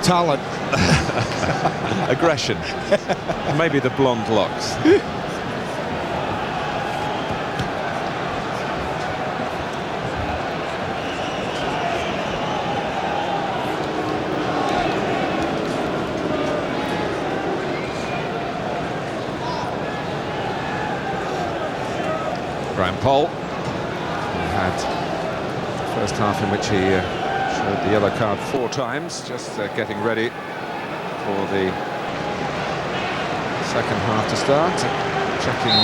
talent. Aggression. Maybe the blonde locks. Graham Poll had the first half in which he showed the yellow card 4 times, just getting ready for the second half to start, checking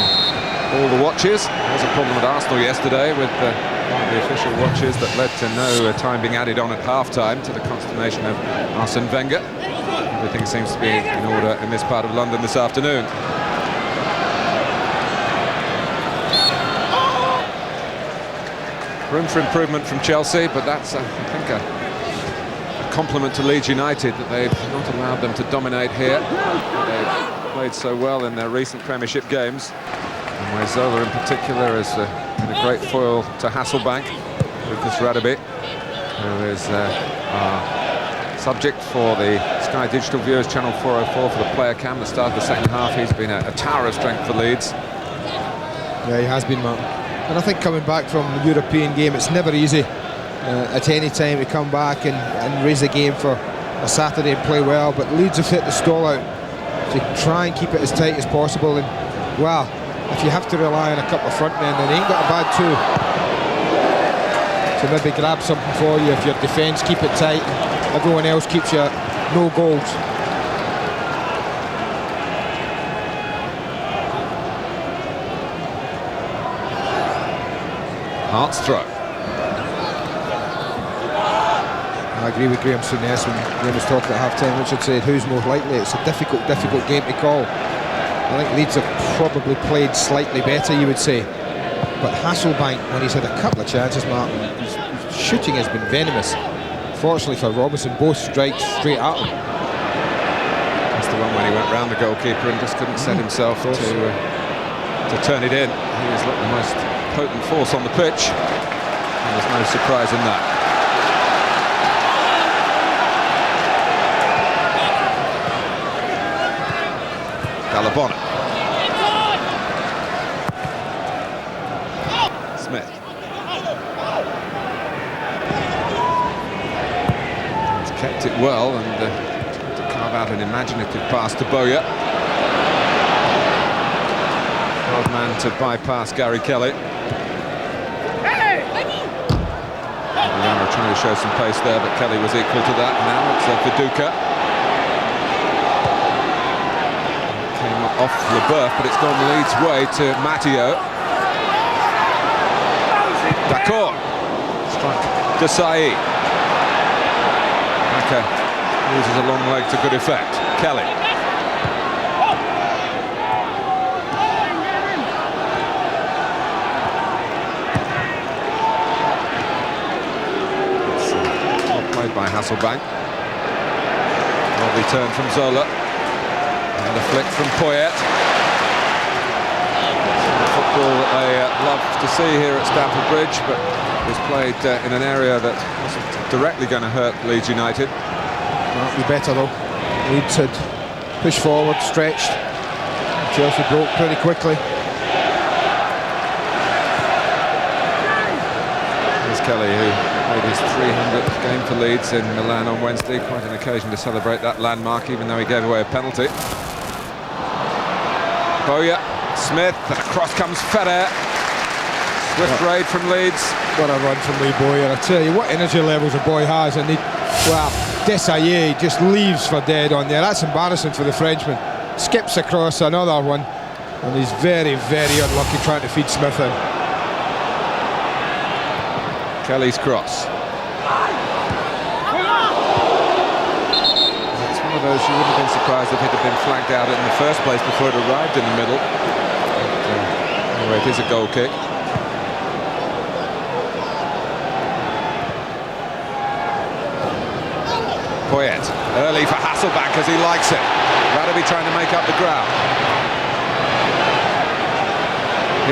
all the watches. There was a problem at Arsenal yesterday with the official watches that led to no time being added on at half-time, to the consternation of Arsene Wenger. Everything seems to be in order in this part of London this afternoon. Room for improvement from Chelsea, but that's, I think, a compliment to Leeds United that they've not allowed them to dominate here. They've played so well in their recent Premiership games, and where Zola in particular has been a great foil to Hasselbank. Lucas Radebe, who is our subject for the Sky Digital viewers, Channel 404 for the player cam. The start of the second half, he's been a tower of strength for Leeds. Yeah, he has been, Martin. And I think coming back from the European game, it's never easy at any time to come back and raise the game for a Saturday and play well. But Leeds have hit the stall out to try and keep it as tight as possible. And, well, if you have to rely on a couple of front men, then they ain't got a bad two to maybe grab something for you if your defence keep it tight and everyone else keeps you at no goals. Hart's throw. I agree with Graham Souness when Graham was talking at half-time. Richard said, who's most likely? It's a difficult game to call. I think Leeds have probably played slightly better, you would say. But Hasselbank, when he's had a couple of chances, Martin, his shooting has been venomous. Fortunately for Robinson, both strikes straight at him. That's the one when he went round the goalkeeper and just couldn't set himself to turn it in. He was like the most potent force on the pitch, and there's no surprise in that. Galabona. Smith. He's kept it well and tried to carve out an imaginative pass to Bowyer. Hard man to bypass Gary Kelly. Trying to show some pace there, but Kelly was equal to that. Now it's Viduka. Came off LeBeuf, but it's gone Leeds' way to Matteo. D'accord. Desai. Okay. Uses a long leg to good effect. Kelly. By Hasselbank. Lovely turn from Zola. And a flick from Poyet. Football that they love to see here at Stamford Bridge, but was played in an area that wasn't directly going to hurt Leeds United. That'd be better though. Leeds had pushed forward, stretched. Chelsea broke pretty quickly. Here's Kelly, who made his 300th game for Leeds in Milan on Wednesday. Quite an occasion to celebrate that landmark, even though he gave away a penalty. Bowyer, Smith, and across comes Ferrer. Swift raid from Leeds. What a run from Lee Bowyer. I tell you, what energy levels the boy has. And well, Desai just leaves for dead on there. That's embarrassing for the Frenchman. Skips across another one. And he's very, very unlucky trying to feed Smith in. Kelly's cross. It's one of those you wouldn't have been surprised if it had been flagged out in the first place before it arrived in the middle. But, anyway, it is a goal kick. Poyet, early for Hasselbank as he likes it. Radebe trying to make up the ground.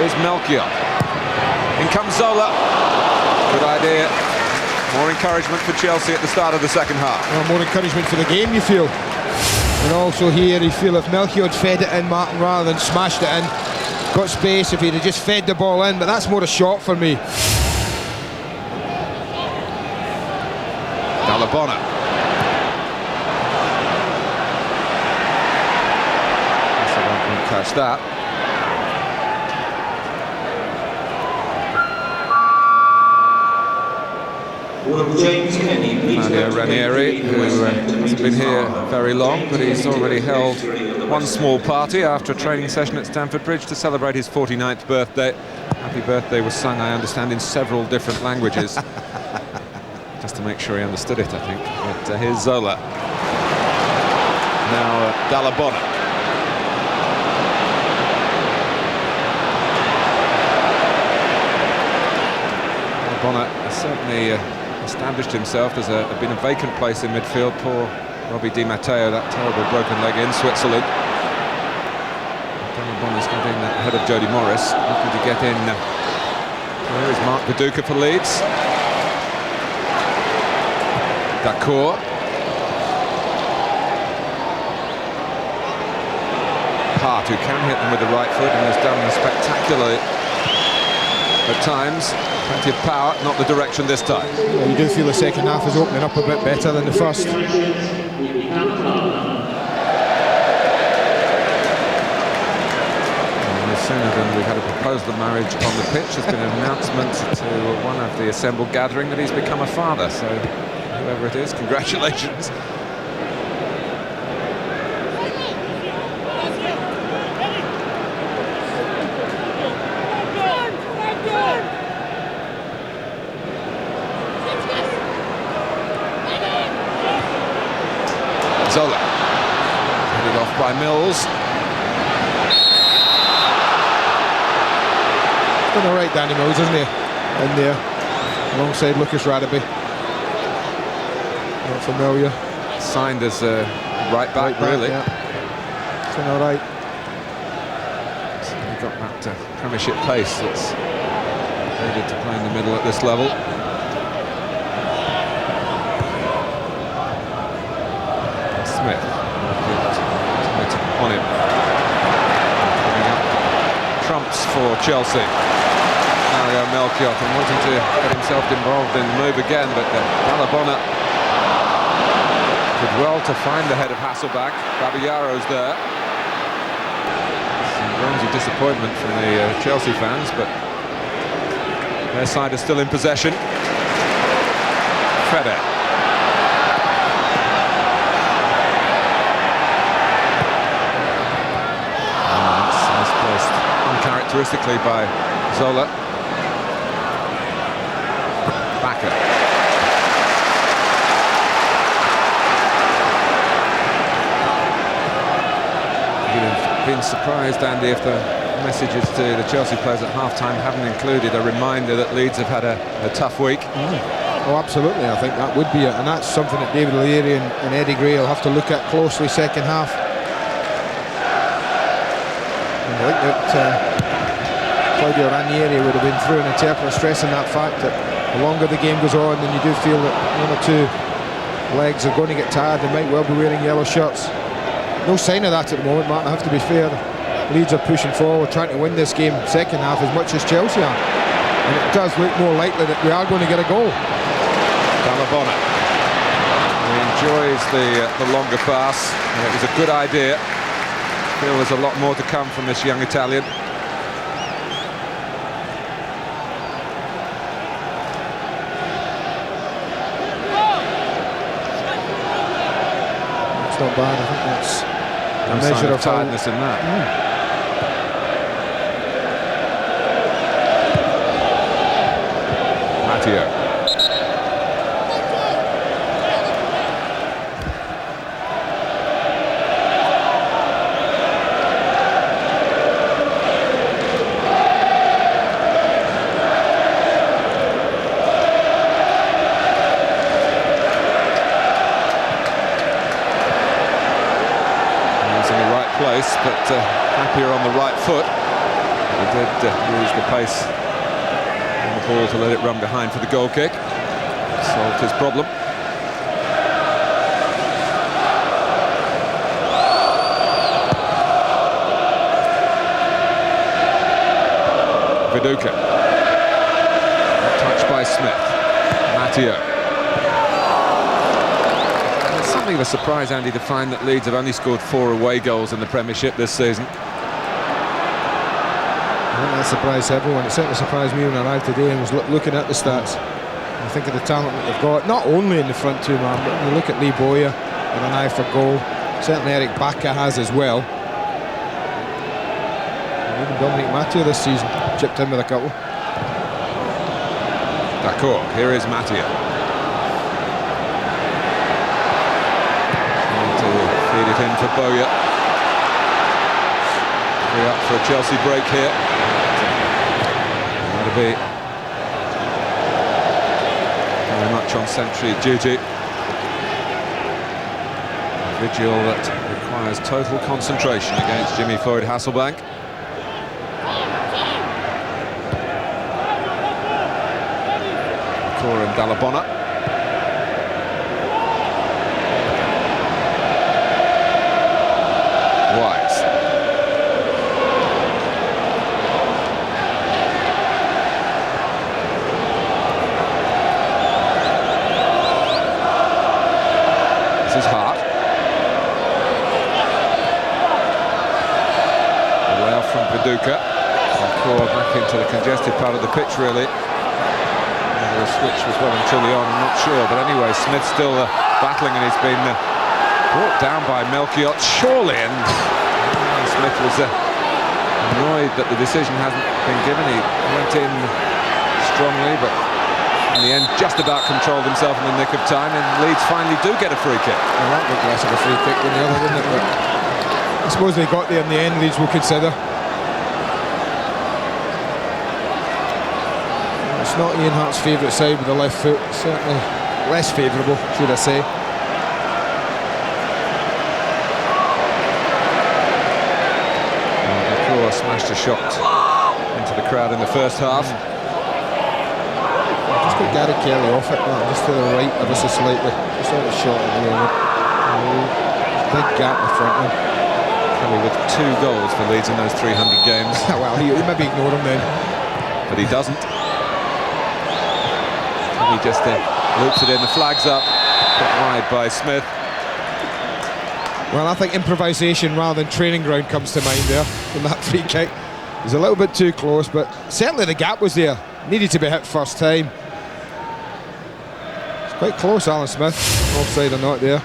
Here's Melchior. In comes Zola. Good idea More encouragement for Chelsea at the start of the second half. Well, more encouragement for the game, you feel. And also here, you feel if Melchior had fed it in, Martin, rather than smashed it in, got space if he'd have just fed the ball in, but that's more a shot for me. Dalabona. Couldn't catch that. Claudio Ranieri, who hasn't been here very long, but he's already held one small party after a training session at Stamford Bridge to celebrate his 49th birthday. Happy birthday was sung, I understand, in several different languages. Just to make sure he understood it, I think. But here's Zola. Now Dalabona. Dalabona has certainly established himself. There's been a vacant place in midfield. Poor Robbie Di Matteo, that terrible broken leg in Switzerland. Dalabona's got in ahead of Jody Morris. Looking to get in. There is Mark Viduka for Leeds. Dacour. Hart, who can hit them with the right foot and has done spectacularly at times. Plenty of power, not the direction this time. Well, you do feel the second half is opening up a bit better than the first. No sooner than we've had a proposal of marriage on the pitch, there's been an announcement to one of the assembled gathering that he's become a father. So whoever it is, congratulations. Zola, headed off by Mills. Done all right, Danny Mills, isn't he? In there, alongside Lucas Radaby. Not familiar. Signed as a right back, really. Yeah. It's done all right. So he got that Premiership pace that's needed to play in the middle at this level. Smith on him. Coming up trumps for Chelsea. Mario Melchior wanting to get himself involved in the move again, but Dalabona did well to find the head of Hasselback. Babayaro's there. Some groans of disappointment from the Chelsea fans, but their side is still in possession. Fede. Uncharacteristically by Zola. Backer. You'd have been surprised, Andy, if the messages to the Chelsea players at half-time haven't included a reminder that Leeds have had a tough week. Oh, absolutely, I think that would be it, and that's something that David O'Leary and Eddie Gray will have to look at closely second half. I think that Claudio Ranieri would have been through an interpreter stressing that fact that the longer the game goes on, then you do feel that one or two legs are going to get tired. They might well be wearing yellow shirts. No sign of that at the moment, Martin, I have to be fair. Leeds are pushing forward, trying to win this game second half as much as Chelsea are. And it does look more likely that we are going to get a goal. Dalabona. He enjoys the longer pass. It was a good idea. I feel there's a lot more to come from this young Italian. It's not bad, I think that's a measure of tiredness in that. Matteo. Place, but happier on the right foot. He did use the pace on the ball to let it run behind for the goal kick. solved his problem. Viduka. Touched by Smith. Matteo. It's something of a surprise, Andy, to find that Leeds have only scored 4 away goals in the Premiership this season. I think that surprised everyone. It certainly surprised me when I arrived today and was looking at the stats. I think of the talent that they've got, not only in the front two man, but when you look at Lee Bowyer with an eye for goal. Certainly Eric Baca has as well. And even Dominic Matteo this season chipped in with a couple. D'accord, here is Matteo. Trying to feed it in for Bowyer. Free up for a Chelsea break here. That'll be very much on sentry duty. A vigil that requires total concentration against Jimmy Floyd Hasselbank. And Dalabona. Wise. This is Hart. Well from Viduka. Core back into the congested part of the pitch, really. The switch was well and truly on, I'm not sure, but anyway, Smith's still battling, and he's been brought down by Melchiot, surely, and Smith was annoyed that the decision hasn't been given. He went in strongly, but in the end just about controlled himself in the nick of time, and Leeds finally do get a free kick. Well, that looked less of a free kick than the other, didn't it? But I suppose they got there in the end. Leeds will consider. Not Ian Hart's favourite side with the left foot, certainly less favourable, should I say. Nakua smashed a shot into the crowd in the first half. Just got Gary Kelly off it, just to the right ever so slightly. Just out of shot at the moment. Big gap in front of him. Kelly with 2 goals for Leeds in those 300 games. Well, he maybe ignore him then. But he doesn't. He just loops it in, the flag's up, put wide by Smith. Well, I think improvisation rather than training ground comes to mind there from that free kick. It was a little bit too close, but certainly the gap was there. Needed to be hit first time. It's quite close, Alan Smith. Offside or not there.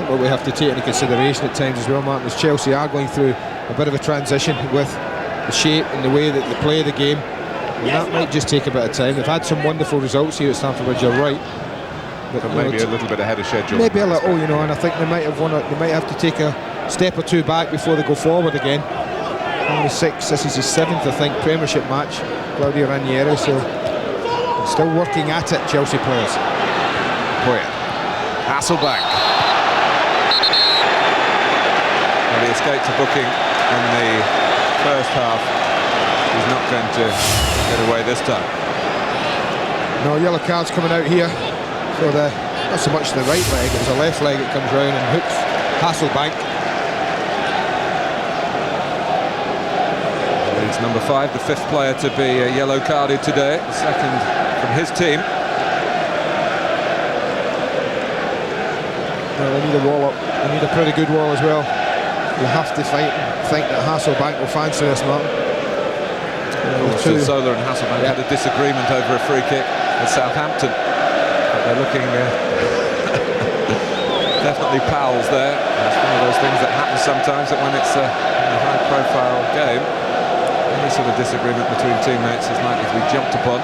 What we have to take into consideration at times as well, Martin, is Chelsea are going through a bit of a transition with the shape and the way that they play the game, and that might just take a bit of time. They've had some wonderful results here at Stamford Bridge, you're right, but maybe a little bit ahead of schedule. Maybe a little, you know, and I think they might have to take a step or two back before they go forward again. Only 6, this is his 7th, I think, Premiership match, Claudio Ranieri, so still working at it, Chelsea players. Hasselbank. He escaped a booking in the first half. He's not going to get away this time. No yellow cards coming out here for the, not so much the right leg, it was the left leg that comes round and hooks Hasselbank. Leeds number 5, the 5th player to be yellow carded today, the 2nd from his team. Well, they need a wall up, they need a pretty good wall as well. You have to fight and think that Hasselbank will fancy this, Martin. Zola and Hasselbank had a disagreement over a free kick at Southampton. But they're looking definitely pals there. It's one of those things that happens sometimes, that when it's a high-profile game, any sort of disagreement between teammates is likely to be jumped upon.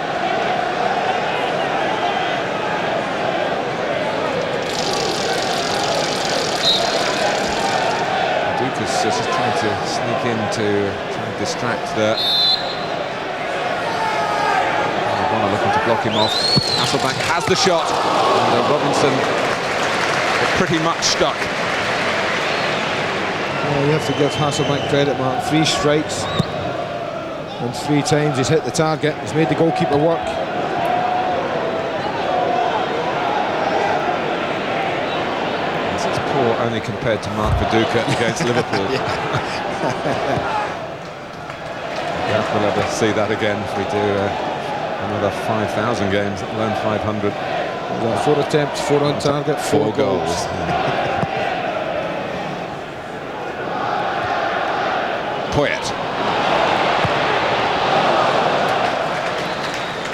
Just trying to sneak in to try and distract there. Bonner looking to block him off. Hasselbank has the shot, and Robinson pretty much stuck. Well, you have to give Hasselbank credit, Mark. 3 strikes and 3 times he's hit the target. He's made the goalkeeper work. This is poor only compared to Mark Viduka against Liverpool. Yeah, we'll ever see that again if we do another 5,000 games, let alone 500. 4 attempts, 4 on target, 4 goals. Poyet.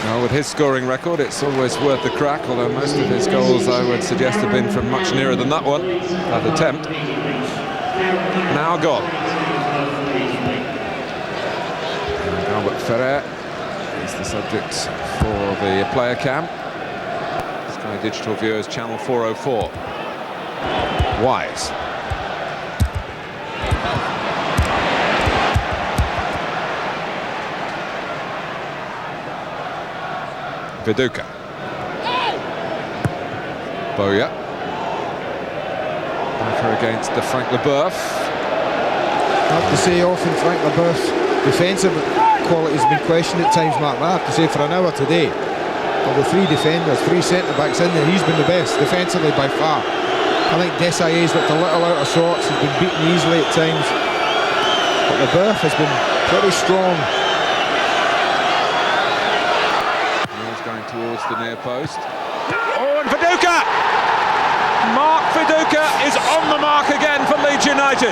Now, with his scoring record, it's always worth the crack, although most of his goals, I would suggest, have been from much nearer than that one, that attempt. Now gone. And Albert Ferrer is the subject for the player cam. Sky Digital Viewers, channel 404. Wise. Viduka. Boya. Backer against the Frank Leboeuf. I have to say, often Frank Leboeuf's defensive quality has been questioned at times, Mark. I have to say, for an hour today, of the 3 defenders, 3 centre-backs in there, he's been the best defensively by far. I think Desailly's looked a little out of sorts. He's been beaten easily at times. But Leboeuf has been pretty strong. Towards the near post. Oh, and Viduka! Mark Viduka is on the mark again for Leeds United.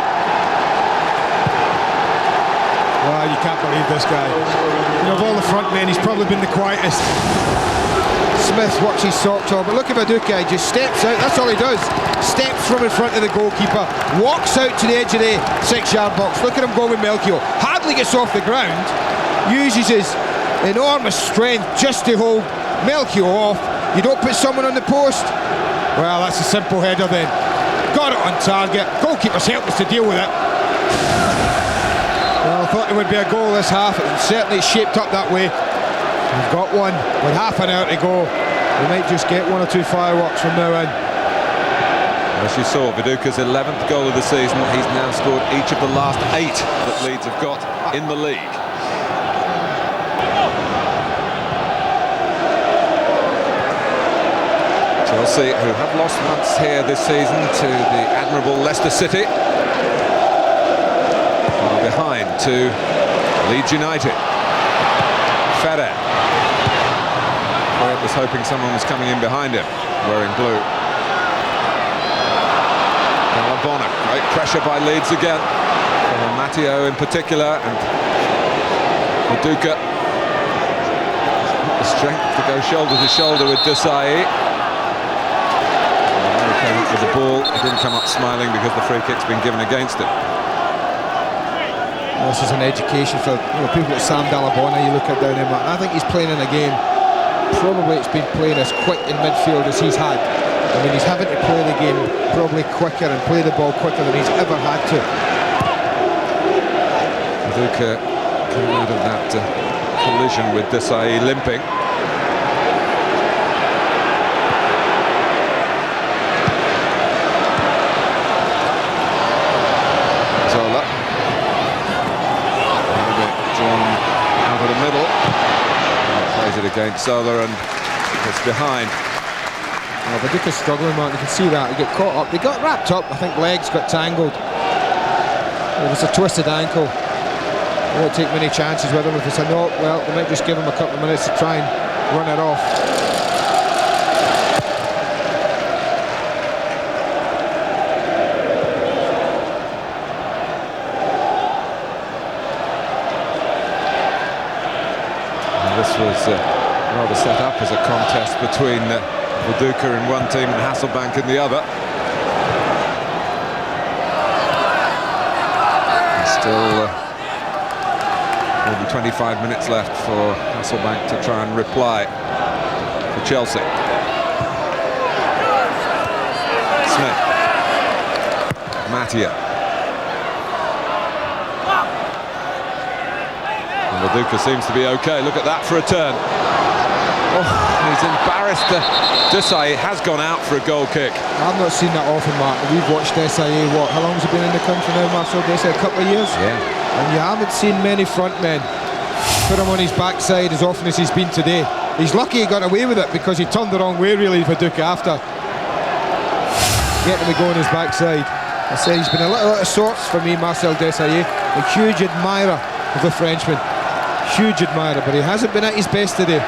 Wow, you can't believe this guy. You know, of all the front men, he's probably been the quietest. Smith works his socks off, but look at Viduka, he just steps out, that's all he does. Steps from in front of the goalkeeper, walks out to the edge of the 6-yard box. Look at him go with Melchior. Hardly gets off the ground, uses his enormous strength just to hold Melchior off. You don't put someone on the post. Well, that's a simple header then. Got it on target. Goalkeeper's helpless to deal with it. Well, I thought it would be a goal this half, and certainly it's shaped up that way. We've got one with half an hour to go. We might just get 1 or 2 fireworks from now on. As you saw, Viduka's 11th goal of the season. He's now scored each of the last 8 that Leeds have got in the league. Chelsea, who have lost once here this season to the admirable Leicester City, are behind to Leeds United. Ferrer. Poyet was hoping someone was coming in behind him, wearing blue. Galabona, great pressure by Leeds again. Matteo in particular, and Viduka. The strength to go shoulder to shoulder with Desailly. With the ball, he didn't come up smiling because the free kick's been given against him. This is an education for people like Sam Galabona. You look at down him. I think he's playing in a game. Probably it's been playing as quick in midfield as he's had. I mean, he's having to play the game probably quicker and play the ball quicker than he's ever had to. Viduka came out of that collision with Desailly limping. Against Zola, and it's behind. Well, Viduka's struggling, Mark. You can see that. He got caught up. They got wrapped up. I think legs got tangled. It was a twisted ankle. They won't take many chances with him. If it's a knock, well, they might just give him a couple of minutes to try and run it off. This was rather set up as a contest between Viduka in one team and Hasselbank in the other. And still more than 25 minutes left for Hasselbank to try and reply for Chelsea. Smith. Mattia. Viduka seems to be okay. Look at that for a turn. Oh, he's embarrassed. Desai has gone out for a goal kick. I've not seen that often, Mark. We've watched Desai, what, how long has he been in the country now, Marcel Desai? A couple of years? Yeah. And you haven't seen many front men put him on his backside as often as he's been today. He's lucky he got away with it because he turned the wrong way, really, Viduka, after getting him to go on his backside. I say he's been a little out of sorts for me, Marcel Desailly. A huge admirer of the Frenchman. Huge admirer, but he hasn't been at his best today.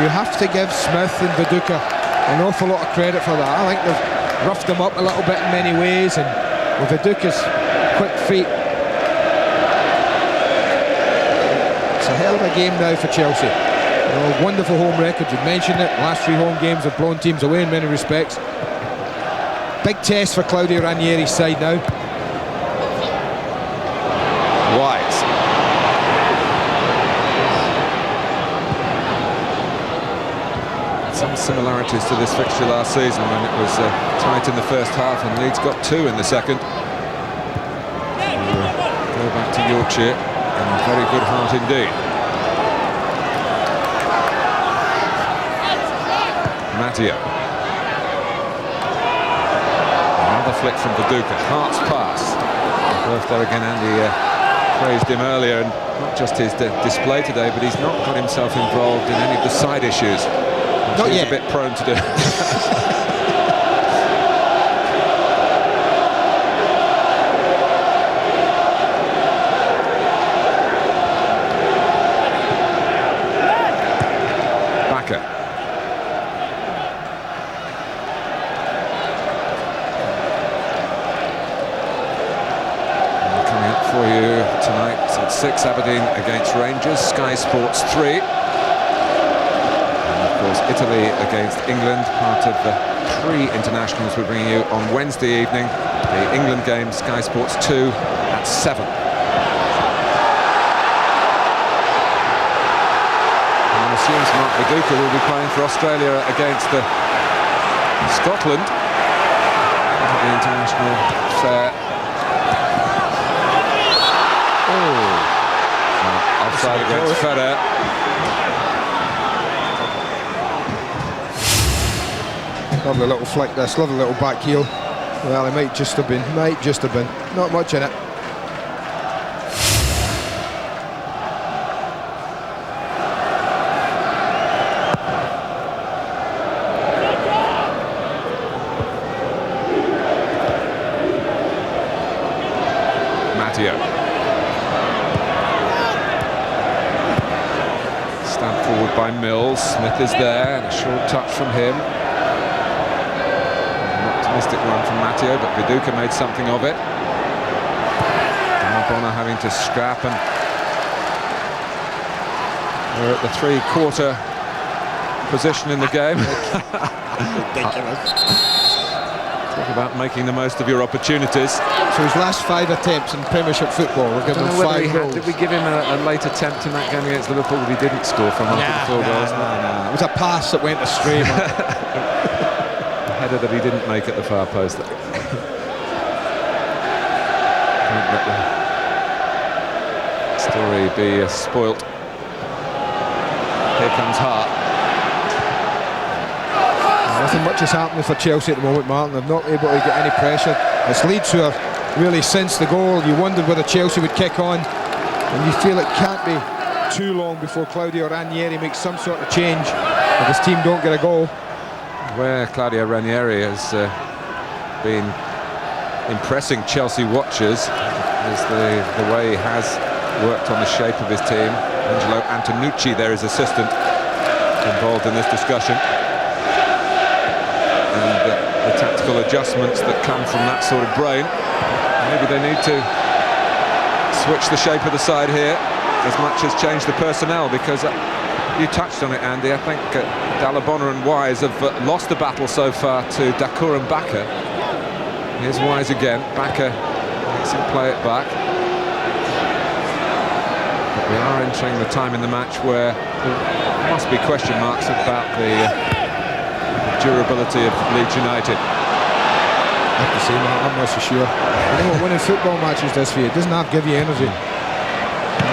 You have to give Smith and Viduka an awful lot of credit for that. I think they've roughed him up a little bit in many ways, and with Viduka's quick feet, it's a hell of a game now for Chelsea. You know, wonderful home record, you mentioned it. Last 3 home games have blown teams away in many respects. Big test for Claudio Ranieri's side now. Wise. Some similarities to this fixture last season when it was tight in the first half and Leeds got 2 in the second. Go back to Yorkshire in very good heart indeed. Matteo. Another flick from Viduka. Hart's pass. Both there again, Andy praised him earlier, and not just his display today, but he's not got himself involved in any of the side issues. Not he's yet. a bit prone to do. For you tonight at 6, Aberdeen against Rangers, Sky Sports 3. And of course Italy against England, part of the 3 internationals we're bringing you on Wednesday evening. The England game, Sky Sports 2 at 7. And one assumes Mark Viduka will be playing for Australia against Scotland. The international fair. Offside against Ferrer. Lovely little flick this, lovely little back heel. Well, it might just have been, not much in it. Matteo. Forward by Mills. Smith is there, and a short touch from him. An optimistic run from Matteo, but Viduka made something of it. Bonner having to scrap, and we're at the 3/4 position in the game. Ridiculous. Talk about making the most of your opportunities. So his last 5 attempts in Premiership football, we've given him 5 goals. Did we give him a late attempt in that game against Liverpool that he didn't score from after the 4 goals? It was a pass that went astray, man. A header that he didn't make at the far post. Don't let the story be spoilt. Here comes Hart. Nothing much is happening for Chelsea at the moment, Martin. They're not able to get any pressure. It's Leeds who have really, since the goal, you wondered whether Chelsea would kick on, and you feel it can't be too long before Claudio Ranieri makes some sort of change if his team don't get a goal. Where Claudio Ranieri has been impressing Chelsea watchers is the way he has worked on the shape of his team. Angelo Antonucci, there, his assistant, involved in this discussion. And the tactical adjustments that come from that sort of brain. Maybe they need to switch the shape of the side here as much as change the personnel, because you touched on it, Andy. I think Dalabona and Wise have lost the battle so far to Dacour and Bakker. Here's Wise again. Bakker makes him play it back. But we are entering the time in the match where there must be question marks about the durability of Leeds United. I have to say, I'm not so sure. You know what winning football matches does for you? It doesn't give you energy.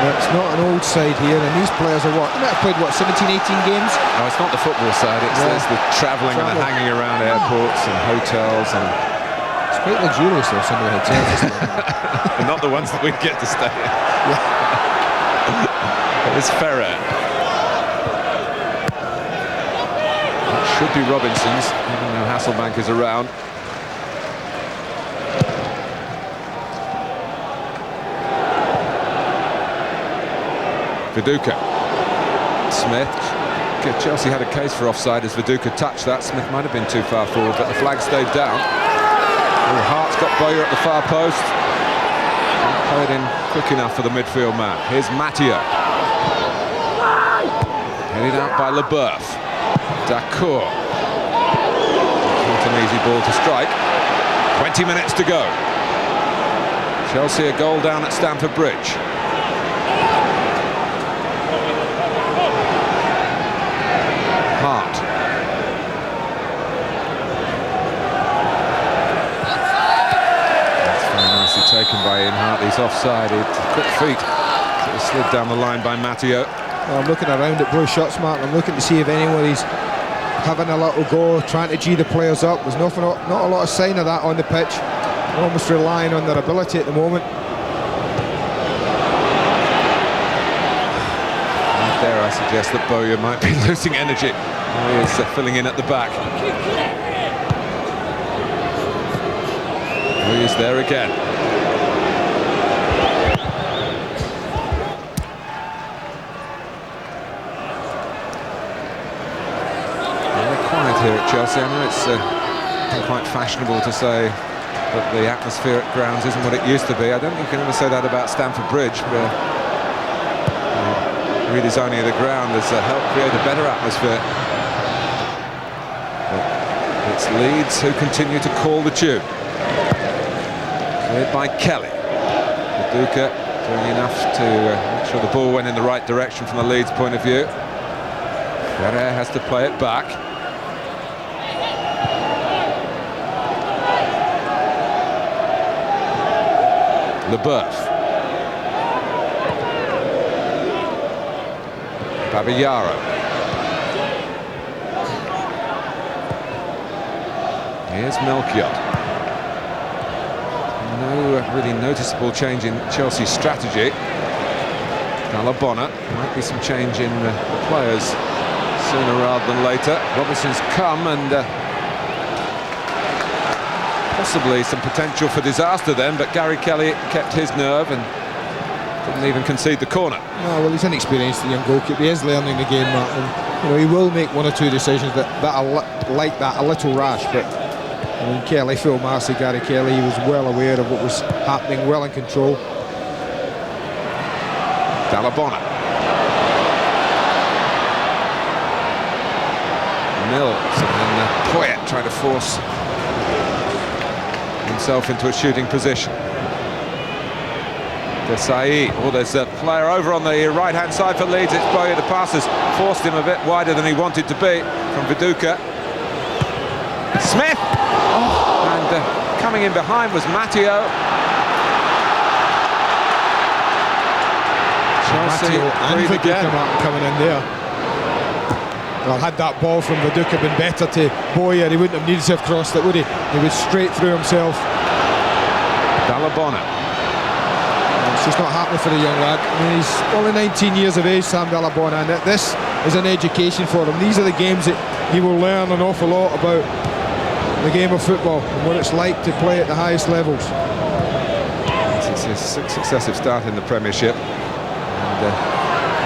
It's not an old side here, and these players are what? They might have played, what, 17, 18 games? No, it's not the football side, it's the travelling and the hanging around airports and hotels. And it's quite luxurious, though, some of the hotels. and not the ones that we get to stay in. It's Ferrer. It should be Robinson's, even though Hasselbank is around. Viduka. Smith. Chelsea had a case for offside as Viduka touched that. Smith might have been too far forward, but the flag stayed down. Oh, Hart's got Bowyer at the far post. Played in quick enough for the midfield man. Here's Matteo. Headed out by Leboeuf. Dacour. Not an easy ball to strike. 20 minutes to go. Chelsea a goal down at Stamford Bridge. Hart. That's very nicely taken by Ian Hart. He's offside. Quick feet. Sort of slid down the line by Matteo. Well, I'm looking around at both shots, Mark. I'm looking to see if anybody's having a little go, trying to G the players up. There's not a lot of sign of that on the pitch. They're almost relying on their ability at the moment. There, I suggest that Bowyer might be losing energy. He is filling in at the back. He is there again. They're quiet here at Chelsea. I know it's quite fashionable to say that the atmosphere at grounds isn't what it used to be. I don't think you can ever say that about Stamford Bridge, where redesigning of the ground has helped create a better atmosphere. But it's Leeds who continue to call the tune. Cleared by Kelly. Viduka doing enough to make sure the ball went in the right direction from the Leeds point of view. Ferrer has to play it back. Leboeuf. Babayaro. Here's Melchiot. No really noticeable change in Chelsea's strategy. Alabona. Might be some change in the players sooner rather than later. Robinson's come and possibly some potential for disaster then, but Gary Kelly kept his nerve and didn't even concede the corner. No, well, he's inexperienced, the young goalkeeper. He is learning the game, Mark, and he will make one or two decisions that are like that, a little rash. But I mean, Kelly, Phil Marcy, Gary Kelly, he was well aware of what was happening, well in control. Alabona. Mills, and then Poyet trying to force himself into a shooting position. Desai. Oh, there's a player over on the right-hand side for Leeds. It's Bowyer. The pass has forced him a bit wider than he wanted to be from Viduka. Smith! Oh, and coming in behind was Matteo. Chelsea breathe again. Coming in there. Well, had that ball from Viduka been better to Bowyer, he wouldn't have needed to have crossed it, would he? He was straight through himself. Alabona. It's just not happening for the young lad. I mean, he's only 19 years of age, Sam Alabona, and this is an education for him. These are the games that he will learn an awful lot about the game of football and what it's like to play at the highest levels. It's his sixth successive start in the Premiership, and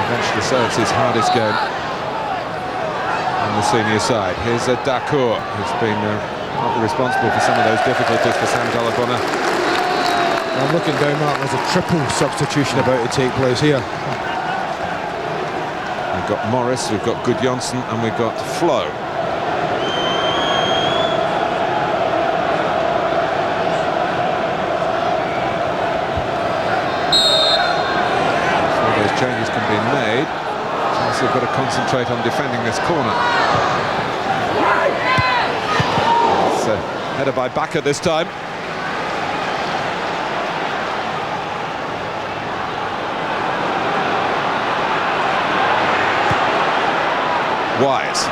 eventually so it's his hardest game on the senior side. Here's Dacour, who's been partly responsible for some of those difficulties for Sam Alabona. I'm looking down, Mark, there's a triple substitution about to take place here. We've got Morris, we've got Gudjonsson, and we've got Flo. Before those changes can be made, Chelsea have got to concentrate on defending this corner. It's header by Bakker this time. Wise.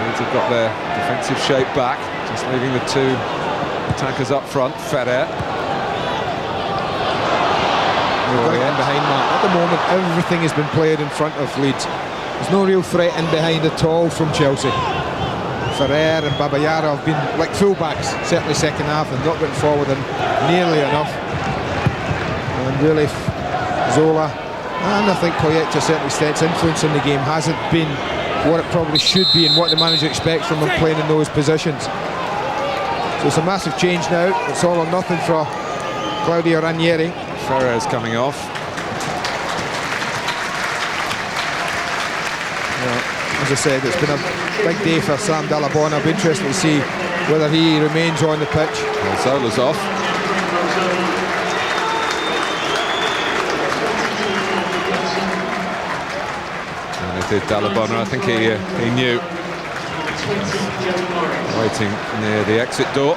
Leeds have got their defensive shape back, just leaving the two attackers up front. Ferrer. We've got to get in behind, Mark. At the moment, everything has been played in front of Leeds. There's no real threat in behind at all from Chelsea. Ferrer and Babayara have been like fullbacks, certainly second half, and not getting forward nearly enough. And really, Zola, and I think Poyet to a certain extent, influence in the game hasn't been what it probably should be and what the manager expects from him playing in those positions. So it's a massive change now. It's all or nothing for Claudio Ranieri. Ferrer's coming off. Yeah, as I said, it's been a big day for Sam Dalabon. I'll be interested to see whether he remains on the pitch. Well, Zola's off. And it did Dalabon. I think he knew. Waiting near the exit door.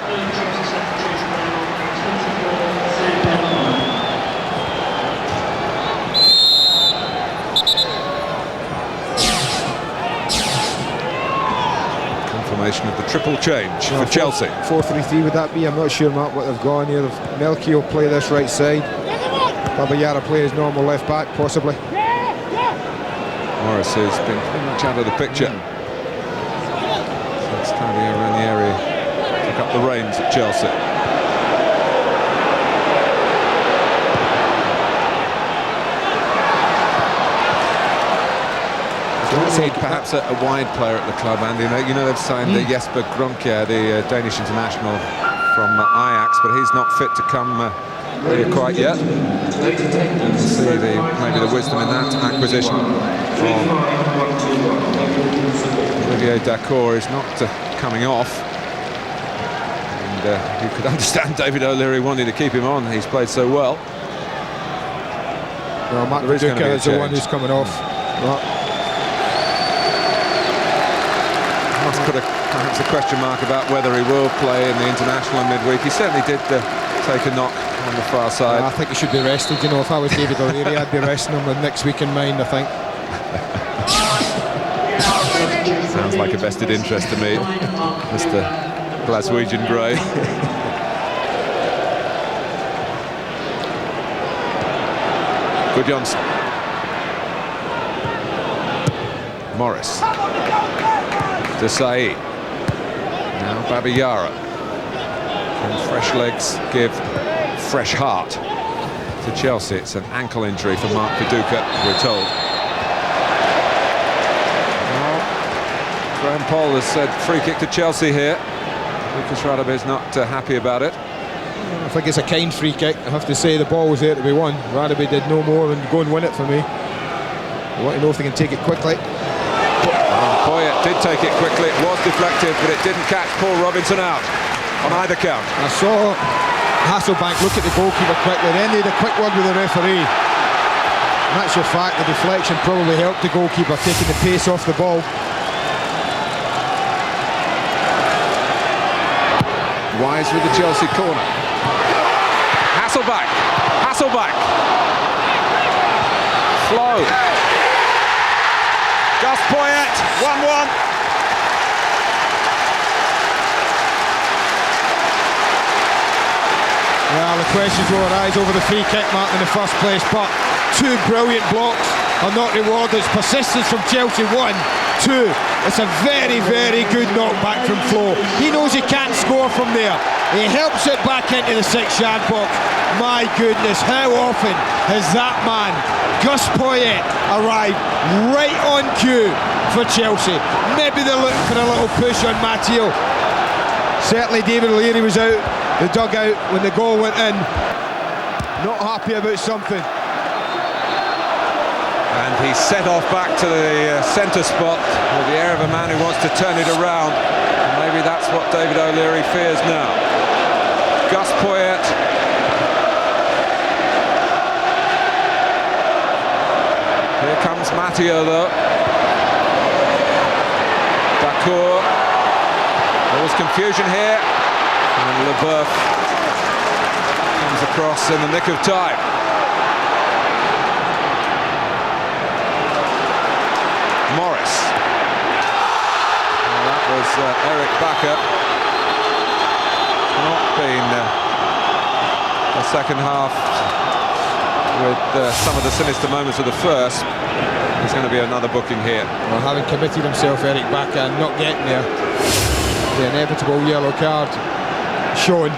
Of the triple change for Chelsea. 4-3-3 would that be? I'm not sure, Mark, what they've gone here. Melchi will play this right side. Babayara play his normal left back, possibly. Morris has been pretty much out of the picture since Claudio Ranieri took up the reins at Chelsea. Perhaps a wide player at the club, Andy. You know they've signed Jesper Grønkjær, the Danish international from Ajax, but he's not fit to come here quite yet. We'll see maybe the wisdom in that acquisition from Olivier Dacour is not coming off. And you could understand David O'Leary wanting to keep him on. He's played so well. Well, Mark Viduka is the one who's coming off. Must put perhaps a question mark about whether he will play in the international in midweek. He certainly did take a knock on the far side. I think he should be rested. You know, if I was David O'Leary, I'd be resting him with next week in mind, I think. Sounds like a vested interest to me, Mr. Glaswegian Grey. Gudjonsson. Morris. Desai. Now Babayara. Can fresh legs give fresh heart to Chelsea? It's an ankle injury for Mark Viduka, we're told. Well, Graham Poll has said free kick to Chelsea here. Lucas Radebe is not happy about it. I think it's a kind free kick. I have to say the ball was there to be won. Radebe did no more than go and win it for me. I want to know if they can take it quickly. Poyet did take it quickly, it was deflected, but it didn't catch Paul Robinson out on either count. I saw Hasselbank look at the goalkeeper quickly, then they had a quick word with the referee. In actual fact, the deflection probably helped the goalkeeper, taking the pace off the ball. Wise with the Chelsea corner. Hasselbank. Flow. Gus Poyet, 1-1. Well, the questions will arise over the free kick, Mark, in the first place, but two brilliant blocks are not rewarded. It's persistence from Chelsea, 1-2. It's a very, very good knockback from Flo. He knows he can't score from there. He helps it back into the 6-yard box. My goodness, how often has that man, Gus Poyet, arrived right on cue for Chelsea? Maybe they're looking for a little push on Matteo. Certainly David O'Leary was out the dugout when the goal went in. Not happy about something. And he's set off back to the centre spot with the air of a man who wants to turn it around. And maybe that's what David O'Leary fears now. Gus Poyet. Here comes Matteo though. Dacour. There was confusion here. And Leboeuf comes across in the nick of time. Morris. was Eric Bakker. Not been a second half with some of the sinister moments of the first. There's going to be another booking here. Well, having committed himself, Eric Bakker, and not getting there, the inevitable yellow card shown.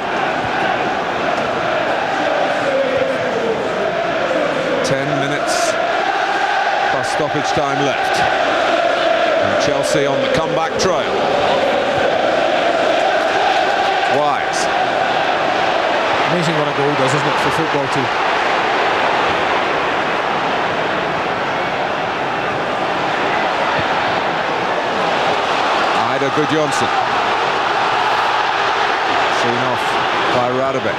10 minutes plus stoppage time left. And Chelsea on the comeback trail. Wise. Amazing what a goal does, isn't it, for football team? Ida Gudjonsson. Seen off by Radebe.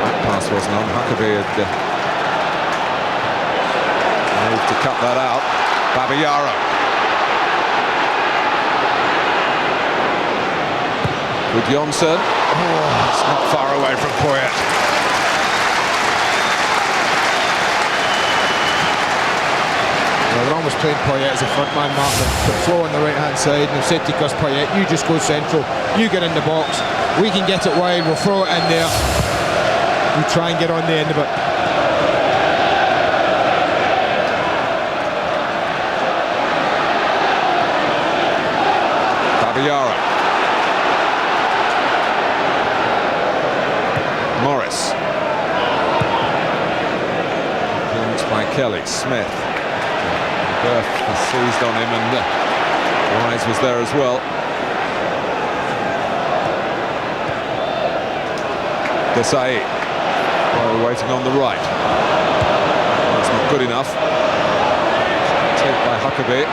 That pass wasn't on. Huckabee had moved to cut that out. Babayaro. Gudjonsson. Oh, it's not far away from Poyet. Well, they're almost playing Poyet as a front man, Martin. Put Flo on the right hand side, and they've said to Gus Poyet, you just go central, you get in the box, we can get it wide, we'll throw it in there, you try and get on the end of it. Babayaro. Morris. Launched by Kelly. Smith. Berth seized on him, and Wise was there as well. Desai. Oh, waiting on the right. That's not good enough. Take by Huckabee.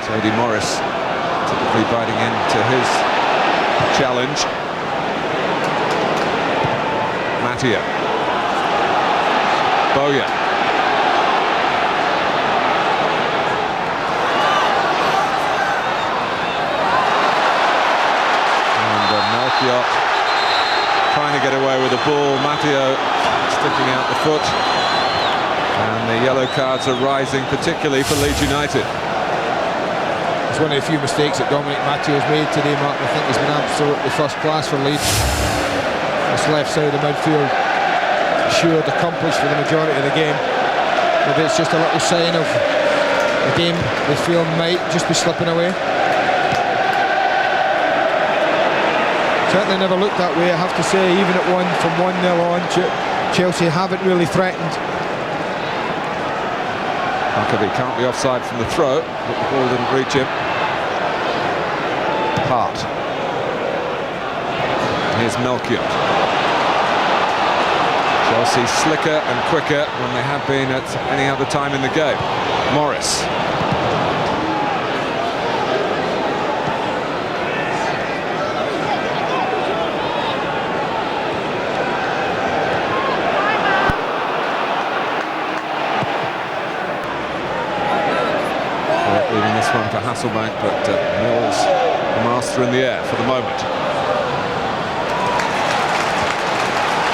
Jody Morris typically biting into his challenge. Mattia. Bowyer. Melchior trying to get away with the ball. Matteo sticking out the foot. And the yellow cards are rising, particularly for Leeds United. It's one of the few mistakes that Dominic Matteo's made today, Martin. I think he's been absolutely first class for Leeds. This left side of the midfield, assured, accomplished for the majority of the game. Maybe it's just a little sign of the game they feel might just be slipping away. Certainly never looked that way, I have to say. Even at from 1-0 on, Chelsea haven't really threatened. Huckabee can't be offside from the throw, but the ball didn't reach him. Hart. Here's Melchior. Chelsea slicker and quicker than they have been at any other time in the game. Morris. Leaving this one to Hasselbank, but Mills the master in the air for the moment.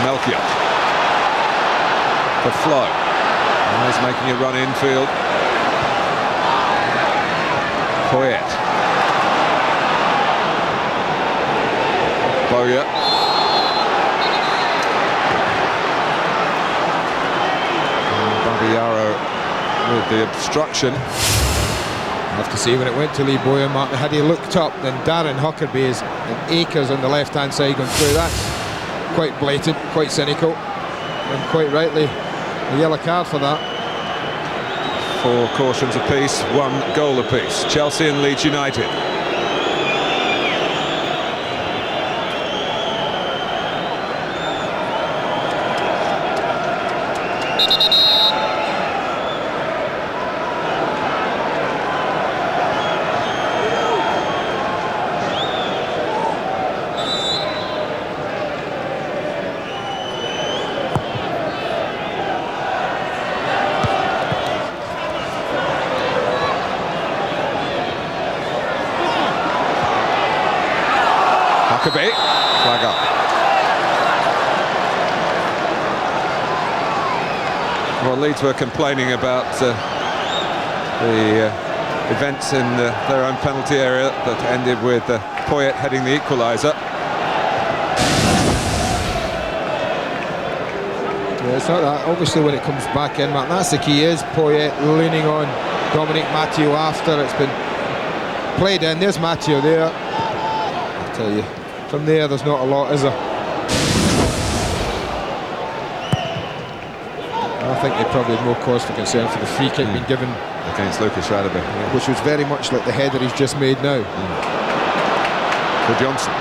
Melchior for Flo. Now he's making a run infield. Poyet. Bowyer. Babayaro with the obstruction. I have to say, when it went to Lee Bowyer, Martin, had he looked up, then Darren Huckabee is in acres on the left-hand side going through. That's quite blatant, quite cynical, and quite rightly a yellow card for that. 4 cautions apiece, 1 goal apiece. Chelsea and Leeds United. Huckabee, flag up. Well, Leeds were complaining about the events in their own penalty area that ended with Poyet heading the equaliser. Yeah, it's not that. Obviously, when it comes back in, Matt, that's the key, is Poyet leaning on Dominic Matteo after it's been played in. There's Matteo there. I tell you, from there's not a lot, is there? I think they probably had more cause for concern for the free kick being given against Lucas Radebe, which was very much like the header he's just made now. For Johnson.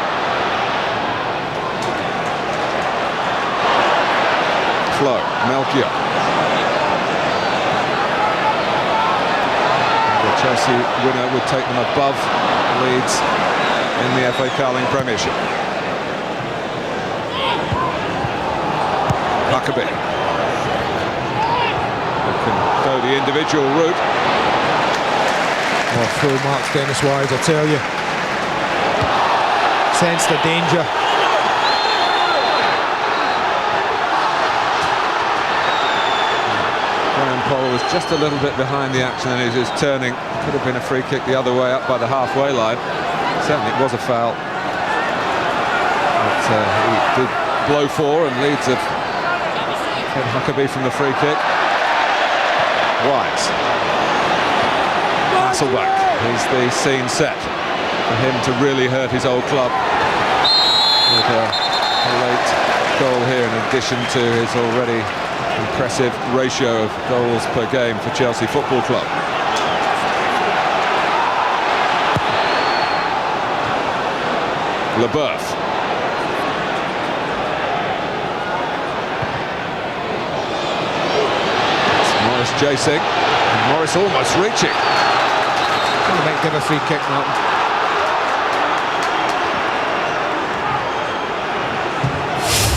Flo, Melchior. The Chelsea winner would take them above Leeds in the FA Carling Premiership. Huckabee. Can go the individual route. Oh, full marks Dennis Wise, I tell you. Sensed the danger. Graham Poll was just a little bit behind the action and he was turning. Could have been a free kick the other way up by the halfway line. Certainly it was a foul. But he did blow for, and Leeds have had Huckabee from the free kick. Wise. Hasselback is the scene set for him to really hurt his old club with a late goal here, in addition to his already impressive ratio of goals per game for Chelsea Football Club. Leboeuf. Morris chasing, and Morris almost reaching. They might give a free kick, Martin.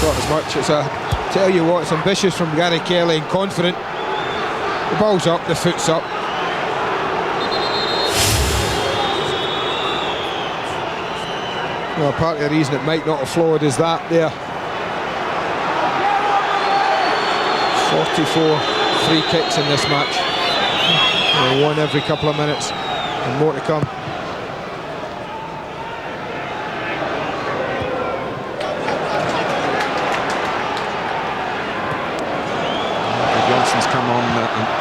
Not as much. It's tell you what, it's ambitious from Gary Kelly and confident. The ball's up, the foot's up. Well, part of the reason it might not have flowed is that there. 44 free kicks in this match. One every couple of minutes, and more to come. Johnson's come on,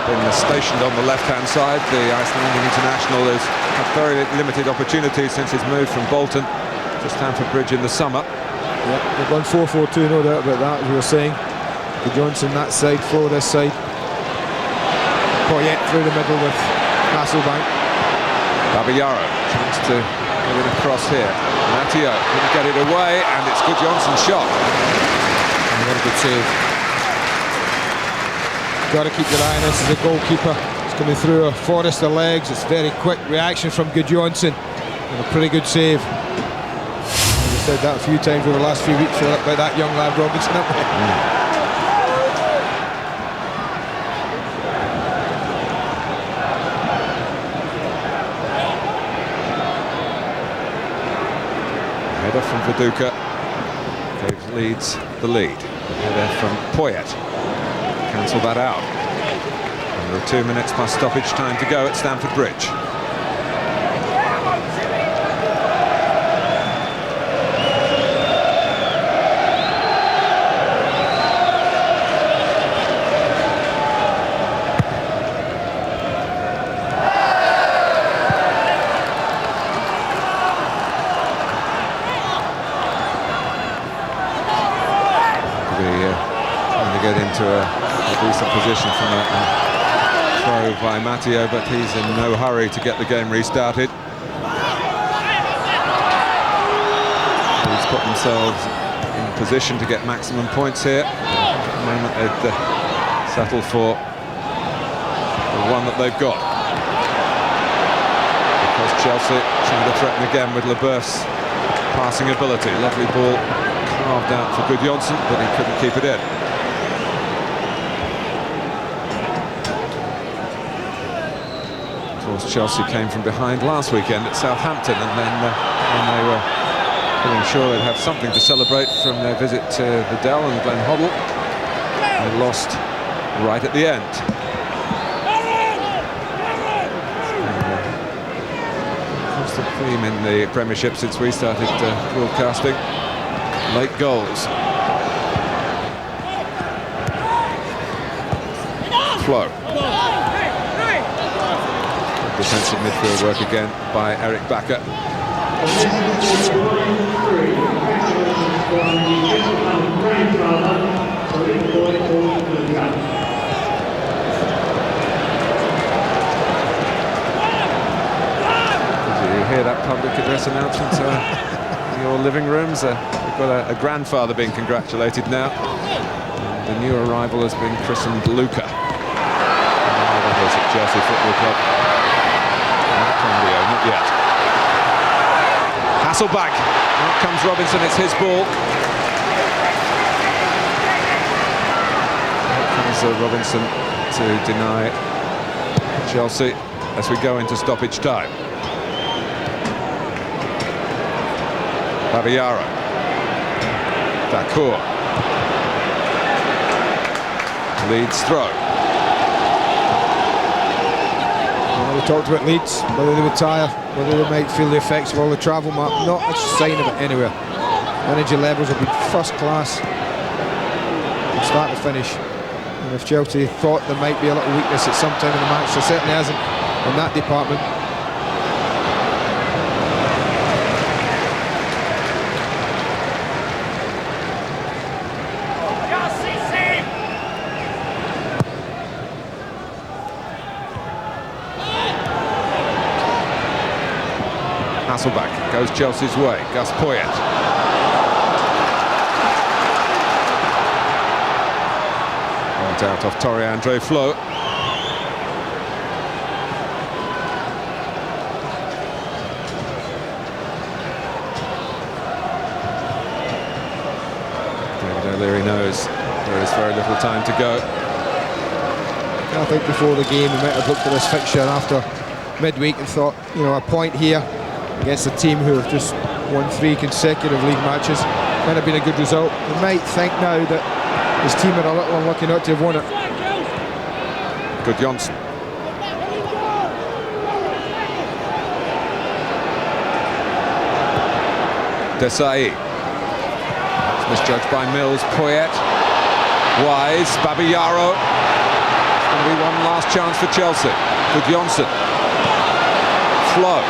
been stationed on the left-hand side. The Icelandic international has had very limited opportunities since his move from Bolton to Stamford Bridge in the summer. Yeah, they've gone 4-4-2, no doubt about that, as we were saying. The Johnson that side, Flo this side. Poyet through the middle with Hasselbank. Babayaro tries to get it across here. Matteo couldn't get it away, and it's good Johnson's shot. And what a good save. Got to keep your eye on this as a goalkeeper. It's coming through a forest of legs. It's very quick reaction from Good Johnson, and a pretty good save. I've said that a few times over the last few weeks about that young lad Robinson, haven't we? Header from Viduka gave Leeds the lead. Header from Poyet. Cancel that out. And there are 2 minutes plus stoppage time to go at Stamford Bridge. Trying to get into a decent position from that throw by Matteo, but he's in no hurry to get the game restarted. He's put themselves in position to get maximum points here. At the moment they'd settle for the one that they've got. Because Chelsea trying to threaten again with Leboeuf's passing ability. Lovely ball carved out for Good Johnson, but he couldn't keep it in. Of course, Chelsea came from behind last weekend at Southampton, and then when they were feeling sure they'd have something to celebrate from their visit to the Dell and Glen Hoddle, they lost right at the end. Constant theme in the Premiership since we started broadcasting. Late goals. Flow. Defensive midfield work again by Eric Bakker. Did you hear that public address announcement in your living rooms? We've got a grandfather being congratulated now. The new arrival has been christened Luca. That is at Chelsea Football Club. Not yet. Hasselback. Out comes Robinson, it's his ball. Out comes Robinson to deny Chelsea as we go into stoppage time. Babayaro. Dacour. Leeds throw. We talked about Leeds, whether they would tire, whether they might feel the effects of all the travel. Not a sign of it anywhere. Energy levels have been first class from start to finish. And if Chelsea thought there might be a little weakness at some time in the match, there certainly hasn't in that department. Hasselback goes Chelsea's way. Gus Poyet. Right out off Torre-Andre Flo. David O'Leary knows there is very little time to go. I think before the game we might have looked at this fixture after midweek and thought, you know, a point here against a team who have just won 3 consecutive league matches might have been a good result. We might think now that his team are a little unlucky not to have won it. Good Johnson. Desai. That's misjudged by Mills. Poyet. Wise. Babayaro. It's going to be one last chance for Chelsea. Good Johnson. Flo.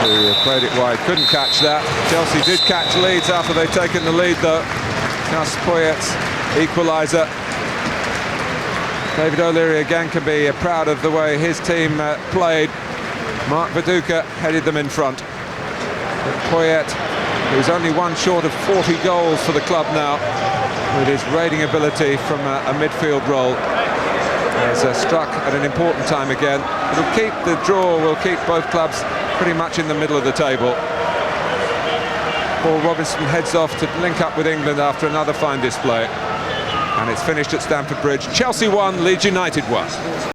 Who played it wide, couldn't catch that. Chelsea did catch Leeds after they'd taken the lead though. Gus Poyet's equaliser. David O'Leary again can be proud of the way his team played. Mark Viduka headed them in front. But Poyet, who's only one short of 40 goals for the club now, with his raiding ability from a midfield role, has struck at an important time again. It'll keep the draw, will keep both clubs pretty much in the middle of the table. Paul Robinson heads off to link up with England after another fine display. And it's finished at Stamford Bridge. Chelsea 1, Leeds United 1.